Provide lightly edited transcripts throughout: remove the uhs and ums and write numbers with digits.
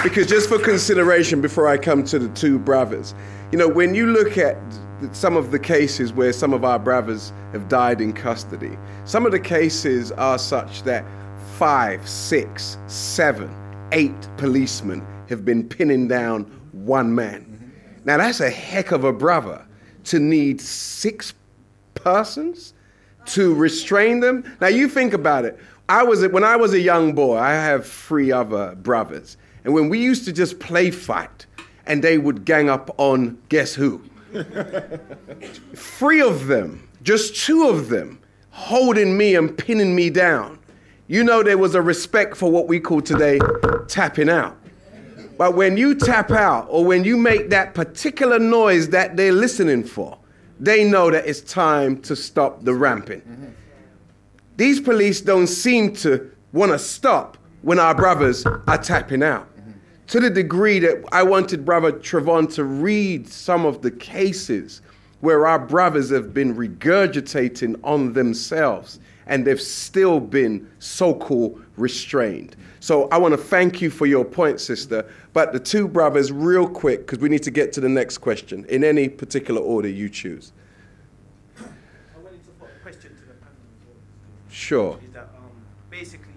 Because just for consideration, before I come to the two brothers, you know, when you look at some of the cases where some of our brothers have died in custody, some of the cases are such that 5, 6, 7, 8 policemen have been pinning down one man. Now that's a heck of a brother to need 6 persons to restrain them. Now you think about it. When I was a young boy, I have 3 other brothers. And when we used to just play fight and they would gang up on guess who? 3 of them, just 2 of them, holding me and pinning me down. You know, there was a respect for what we call today tapping out. But when you tap out, or when you make that particular noise that they're listening for, they know that it's time to stop the ramping. These police don't seem to want to stop when our brothers are tapping out. To the degree that I wanted Brother Trevon to read some of the cases where our brothers have been regurgitating on themselves and they've still been so-called restrained. So I want to thank you for your point, sister. But the 2 brothers, real quick, because we need to get to the next question, in any particular order you choose. I wanted to put a question to the panel as well. Sure. Is that basically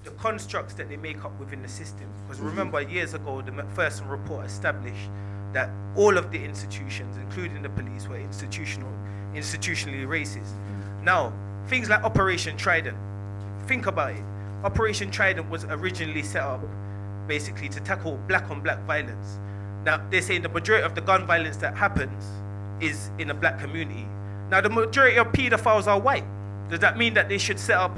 the constructs that they make up within the system. Because remember, years ago, the Macpherson report established that all of the institutions, including the police, were institutionally racist. Now, things like Operation Trident, think about it. Operation Trident was originally set up basically to tackle black-on-black violence. Now, they're saying the majority of the gun violence that happens is in the black community. Now, the majority of pedophiles are white. Does that mean that they should set up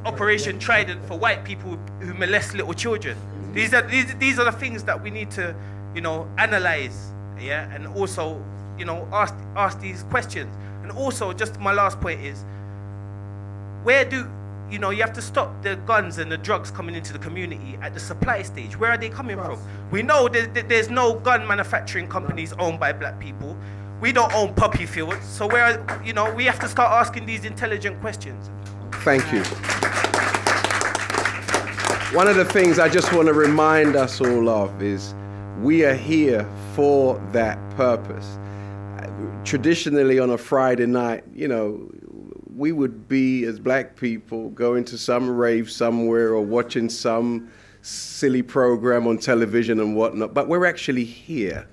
Operation Trident for white people who molest little children? These are the things that we need to, analyze, yeah, and also, ask these questions. And also, just my last point is, where do you have to stop the guns and the drugs coming into the community at the supply stage? Where are they coming from? We know there's no gun manufacturing companies owned by black people. We don't own poppy fields, so we have to start asking these intelligent questions. Thank you. One of the things I just want to remind us all of is we are here for that purpose. Traditionally on a Friday night, we would be, as black people, going to some rave somewhere or watching some silly program on television and whatnot, but we're actually here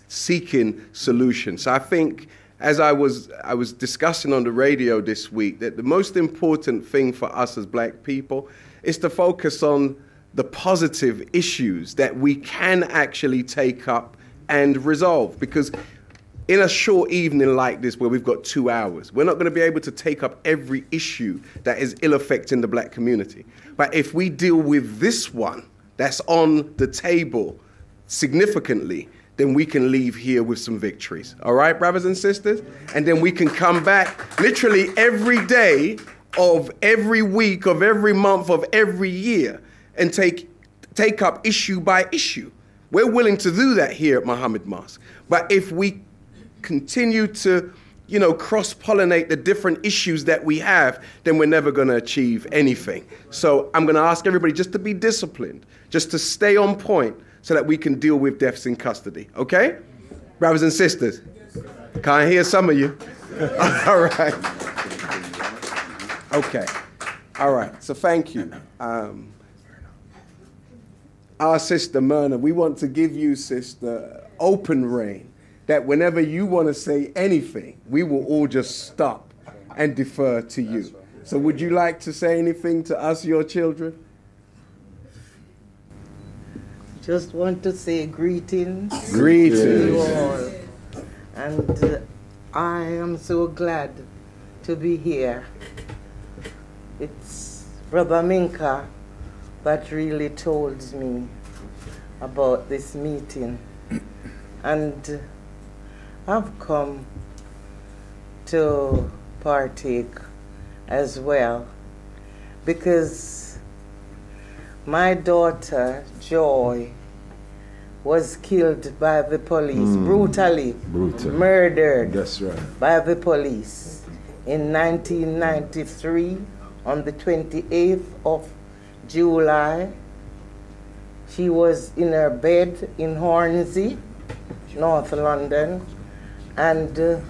seeking solutions. So I think, as I was discussing on the radio this week, that the most important thing for us as black people is to focus on the positive issues that we can actually take up and resolve. Because in a short evening like this, where we've got 2 hours, we're not going to be able to take up every issue that is ill affecting the black community. But if we deal with this one that's on the table significantly, then we can leave here with some victories. All right, brothers and sisters? And then we can come back literally every day of every week, of every month, of every year, and take up issue by issue. We're willing to do that here at Muhammad Mosque. But if we continue to, cross-pollinate the different issues that we have, then we're never going to achieve anything. So I'm going to ask everybody just to be disciplined, just to stay on point, so that we can deal with deaths in custody. Okay? Brothers and sisters? Can I hear some of you? All right. Okay. All right. So thank you. Our sister Myrna, we want to give you, sister, open reign, that whenever you want to say anything, we will all just stop and defer to you. So would you like to say anything to us, your children? Just want to say greetings. Greetings. To you all. And I am so glad to be here. It's Brother Minka that really told me about this meeting. And I've come to partake as well because my daughter, Joy, was killed by the police, brutally murdered. That's right. By the police in 1993 on the 28th of July. She was in her bed in Hornsey, North London, and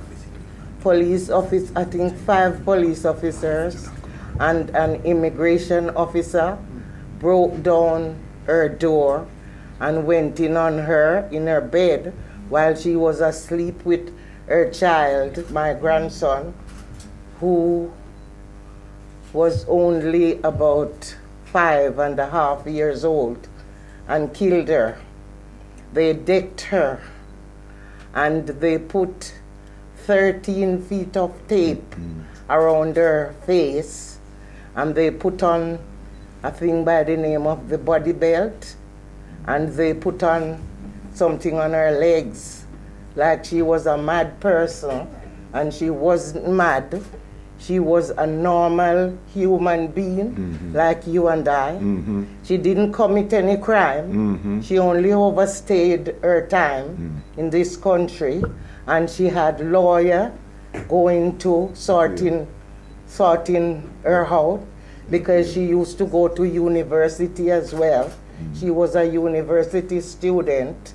police office, I think 5 police officers and an immigration officer broke down her door and went in on her in her bed while she was asleep with her child, my grandson, who was only about 5.5 years old, and killed her. They decked her and they put 13 feet of tape around her face, and they put on a thing by the name of the body belt, and they put on something on her legs like she was a mad person, and she wasn't mad. She was a normal human being like you and I. She didn't commit any crime. She only overstayed her time in this country, and she had lawyer going to sorting her out because she used to go to university as well. She was a university student,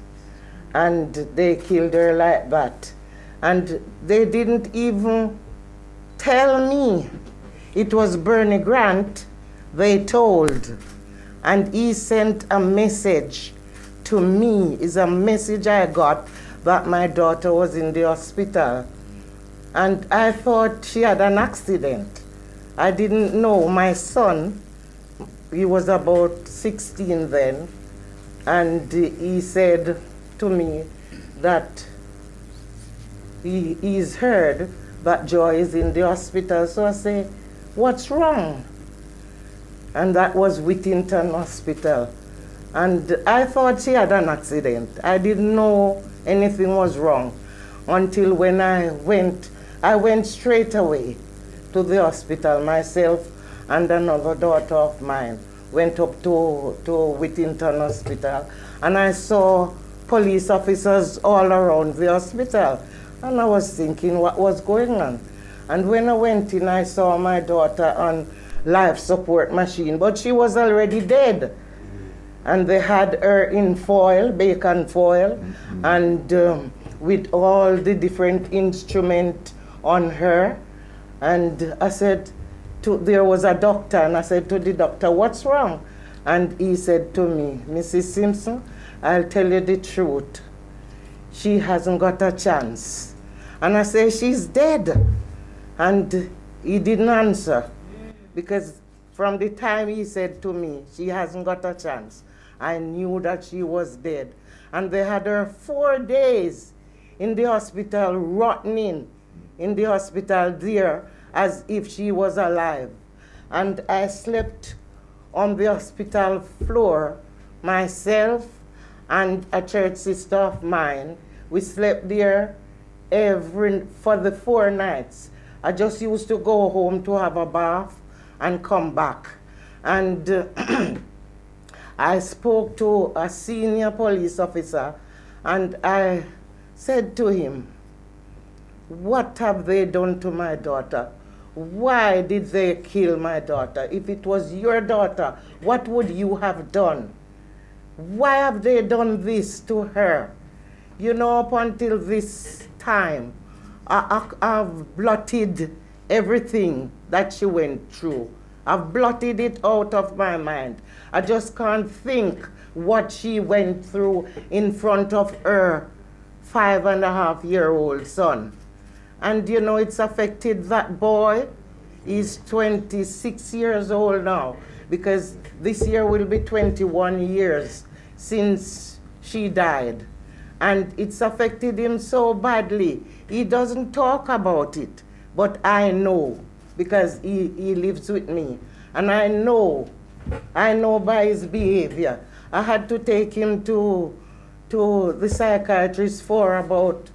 and they killed her like that. And they didn't even tell me. It was Bernie Grant they told, and he sent a message to me. It's a message I got that my daughter was in the hospital, and I thought she had an accident. I didn't know. My son, he was about 16 then, and he said to me that he's heard that Joy is in the hospital. So I say, what's wrong? And that was Whittington Hospital. And I thought she had an accident. I didn't know anything was wrong until when I went straight away to the hospital. Myself and another daughter of mine went up to Whittington Hospital, and I saw police officers all around the hospital. And I was thinking what was going on. And when I went in, I saw my daughter on life support machine, but she was already dead. And they had her in foil, bacon foil, and with all the different instruments on her. And I said, there was a doctor, and I said to the doctor, what's wrong? And he said to me, Mrs. Simpson, I'll tell you the truth. She hasn't got a chance. And I say, she's dead. And he didn't answer, because from the time he said to me, she hasn't got a chance, I knew that she was dead. And they had her 4 days in the hospital, rotting in the hospital there, as if she was alive. And I slept on the hospital floor, myself and a church sister of mine. We slept there for the 4 nights. I just used to go home to have a bath and come back. And I spoke to a senior police officer, and I said to him, what have they done to my daughter? Why did they kill my daughter? If it was your daughter, what would you have done? Why have they done this to her? You know, up until this time, I've blotted everything that she went through. I've blotted it out of my mind. I just can't think what she went through in front of her 5.5-year-old son. And you know, it's affected that boy. He's 26 years old now, because this year will be 21 years since she died. And it's affected him so badly. He doesn't talk about it, but I know, because he lives with me. And I know by his behavior. I had to take him to the psychiatrist for about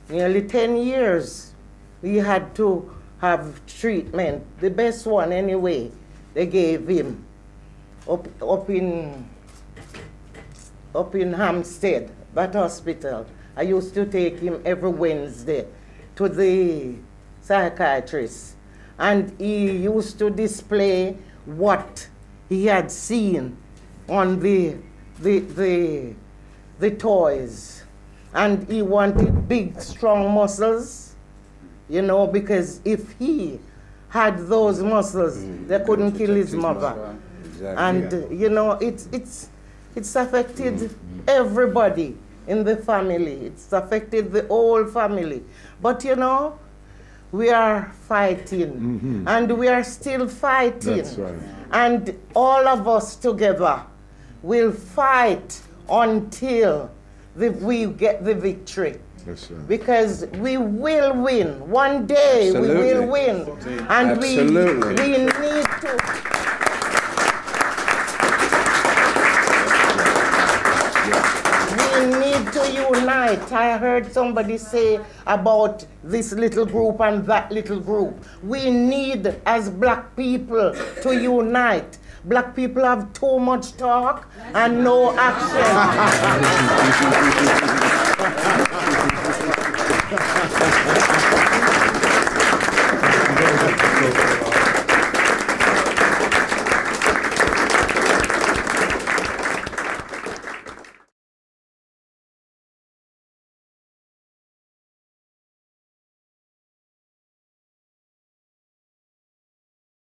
nearly 10 years. He had to have treatment, the best one anyway, they gave him up in Hampstead, that hospital. I used to take him every Wednesday to the psychiatrist, and he used to display what he had seen on the toys, and he wanted big, strong muscles, you know, because if he had those muscles, they couldn't kill his mother. Exactly. And you know, it's affected everybody in the family. It's affected the whole family. But you know, we are fighting, and we are still fighting. That's right. And all of us together will fight until we get the victory. That's right. Because we will win. One day we will win. And we need to. We need to unite. I heard somebody say about this little group and that little group. We need, as black people, to unite. Black people have too much talk and no action.